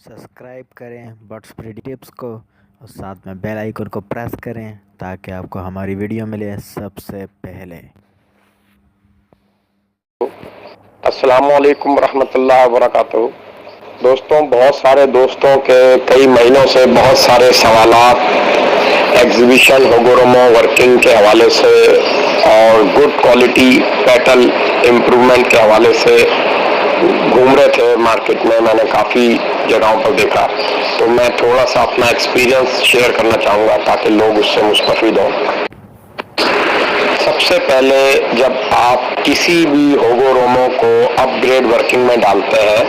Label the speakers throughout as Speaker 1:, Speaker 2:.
Speaker 1: Subscribe करें birds pretty tips को और साथ में बेल आइकन को प्रेस करें ताकि आपको हमारी वीडियो मिले सबसे पहले।
Speaker 2: अस्सलामुअलैकुम रहमतुल्लाहि व बरकातुहू। दोस्तों, बहुत सारे दोस्तों के कई महीनों से बहुत सारे सवालात एग्जीबिशन होगोरोमो वर्किंग के हवाले से और गुड क्वालिटी पेटल इम्प्रूवमेंट के हवाले से घूम रहे थे मार्केट में। मैंने काफ़ी जगहों पर देखा, तो मैं थोड़ा सा अपना एक्सपीरियंस शेयर करना चाहूँगा ताकि लोग उससे मुस्तफ़ीद हों। सबसे पहले जब आप किसी भी होगोरोमो को अपग्रेड वर्किंग में डालते हैं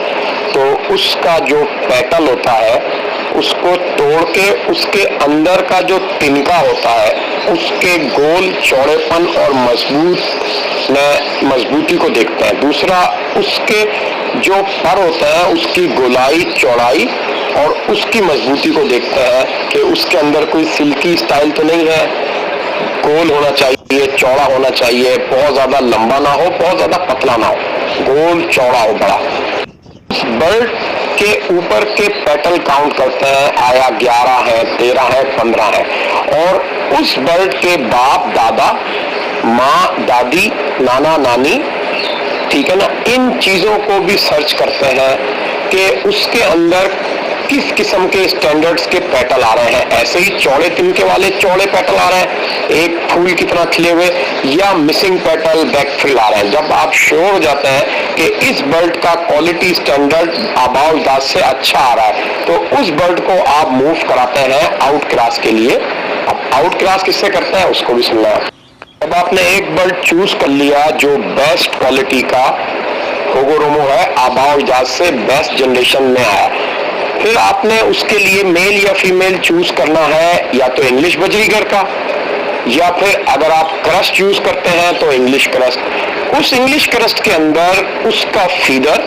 Speaker 2: तो उसका जो पेटल होता है उसको तोड़ के उसके अंदर का जो तिनका होता है उसके गोल चौड़ेपन और मजबूती को देखते हैं। दूसरा, उसके जो पर होते हैं उसकी गोलाई चौड़ाई और उसकी मजबूती को देखते हैं कि उसके अंदर कोई सिल्की स्टाइल तो नहीं है। गोल होना चाहिए, चौड़ा होना चाहिए, बहुत ज्यादा लंबा ना हो, बहुत ज्यादा पतला ना हो, गोल चौड़ा हो बड़ा। बर्ड के ऊपर के पेटल काउंट करते हैं, आया 11 है, 13 है, 15 है। और उस बर्ड के बाप दादा, माँ दादी, नाना नानी, ठीक है ना, इन चीजों को भी सर्च करते हैं कि उसके अंदर किस किस्म के स्टैंडर्ड्स के पेटल आ रहे हैं। ऐसे ही चौड़े तिनके वाले चौड़े पेटल आ रहे हैं एक फूल की तरह खिले हुए, या मिसिंग पेटल बैकफिल आ रहे हैं। जब आप श्योर हो जाते हैं कि इस बर्ड का क्वालिटी स्टैंडर्ड आबाव दाद से अच्छा आ रहा है तो उस बर्ड को आप मूव कराते हैं आउट क्लास के लिए। अब आउट क्लास किससे करते हैं उसको भी सुनना है। अब आपने एक बर्ड चूज कर लिया जो बेस्ट क्वालिटी का होगोरोमो है, आबाव दाद से बेस्ट जनरेशन में आया, फिर आपने उसके लिए मेल या फीमेल चूज करना है, या तो इंग्लिश बजरीगर का, या फिर अगर आप क्रस्ट यूज करते हैं तो इंग्लिश क्रस्ट। उस इंग्लिश क्रस्ट के अंदर उसका फीदर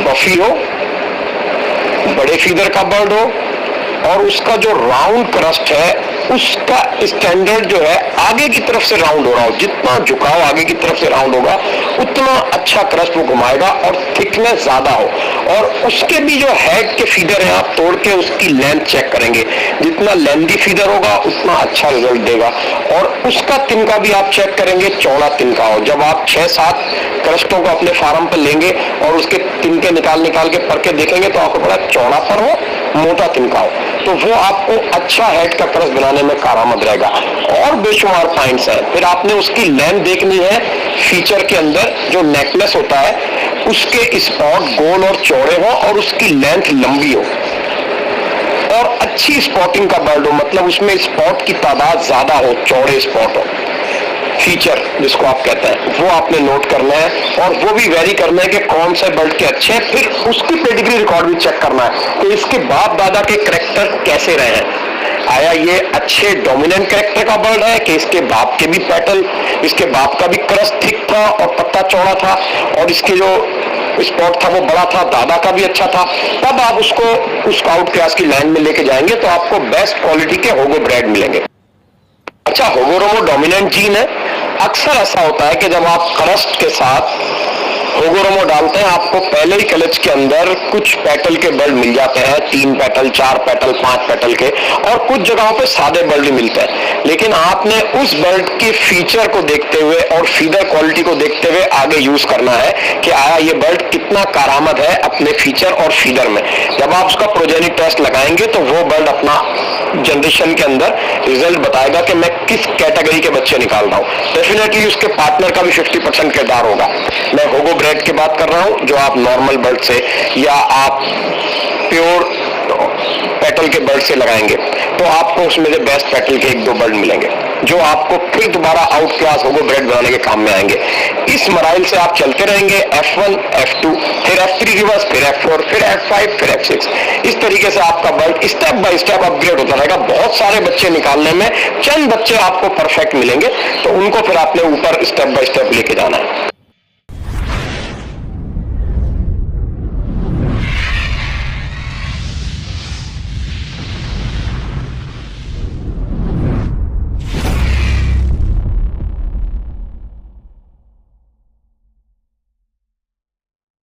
Speaker 2: बफी हो, बड़े फीदर का बर्ड हो, और उसका जो राउंड क्रस्ट है उसका स्टैंडर्ड जो है आगे की तरफ से राउंड हो रहा हो। जितना झुकाव आगे की तरफ से राउंड होगा उतना अच्छा क्रस्ट वो घुमाएगा और थिकनेस ज्यादा हो। और उसके भी जो हेड के फीदर हैं आप तोड़ के उसकी लेंथ चेक करेंगे, जितना लेंथी फीदर होगा उतना अच्छा रिजल्ट देगा। और उसका तिनका भी आप चेक करेंगे, चौड़ा तिनका हो। जब आप 6-7 क्रस्टों को अपने फार्म पर लेंगे और उसके तिनके निकाल के पर के देखेंगे तो आपको बड़ा चौड़ा पर हो, मोटा तिनका हो, तो वो आपको अच्छा हेड का क्रस्ट बनाने में कारआमद रहेगा। और बेशुमार पॉइंट्स हैं। फिर आपने उसकी लेंथ देखनी है, फीचर के अंदर जो नेकलेस होता है उसके स्पॉट गोल और चौड़े हो और उसकी लेंथ लंबी हो और अच्छी स्पॉटिंग का बर्ड हो, मतलब उसमें स्पॉट की तादाद ज्यादा हो, चौड़े स्पॉट हो। फीचर जिसको आप कहते हैं वो आपने नोट करना है और वो भी वेरी करना है कि कौन से बर्ड के अच्छे हैं। फिर उसकी पेडिग्री रिकॉर्ड भी चेक करना है कि इसके बाप दादा के कैरेक्टर कैसे रहे हैं। आया ये अच्छे डोमिनेंट कैरेक्टर का बर्ड है कि इसके बाप के भी पेटल, इसके बाप का भी क्रस्ट थिक था और पत्ता चौड़ा था और इसके जो स्पॉट था वो बड़ा था, दादा का भी अच्छा था। तब आप उसको उस आउट क्लास की लाइन में लेके जाएंगे तो आपको बेस्ट क्वालिटी के होगो ब्रेड मिलेंगे। अच्छा, होगोरोमो डोमिनेंट जीन है। अक्सर ऐसा होता है कि जब आप क्रस्ट के साथ होगोरोमो डालते हैं आपको पहले ही क्लच के अंदर कुछ पेटल के बर्ड मिल जाते हैं, 3 पेटल, 4 पेटल, 5 पेटल के, और कुछ जगहों पे सादे बर्ड भी मिलते हैं। लेकिन आपने उस बर्ड के फीचर को देखते हुए और फीदर क्वालिटी को देखते हुए आगे यूज करना है कि आया ये बर्ड कितना कारआमद है अपने फीचर और फीदर में। जब आप उसका प्रोजेनिक टेस्ट लगाएंगे तो वो बर्ड अपना जनरेशन के अंदर रिजल्ट बताएगा कि मैं किस कैटेगरी के बच्चे निकाल रहा हूँ। डेफिनेटली उसके पार्टनर का भी 50% किरदार होगा। मैं होगो ब्रेड की बात कर रहा हूँ जो आप नॉर्मल बर्ड से या आप प्योर पेटल के बर्ड से लगाएंगे तो आपको उसमें से बेस्ट पेटल के 1-2 बर्ड मिलेंगे जो आपको फिर दोबारा आउट क्लास होगो ब्रेड बनाने के काम में आएंगे। इस मराइल से आप चलते रहेंगे, F1, F2, फिर F3 रिवर्स, फिर F4, फिर F5, फिर F6। इस तरीके से आपका bird step by step upgrade होता रहेगा। बहुत सारे बच्चे निकालने में चंद बच्चे आपको परफेक्ट मिलेंगे तो उनको फिर आपने ऊपर स्टेप बाय स्टेप लेके जाना है।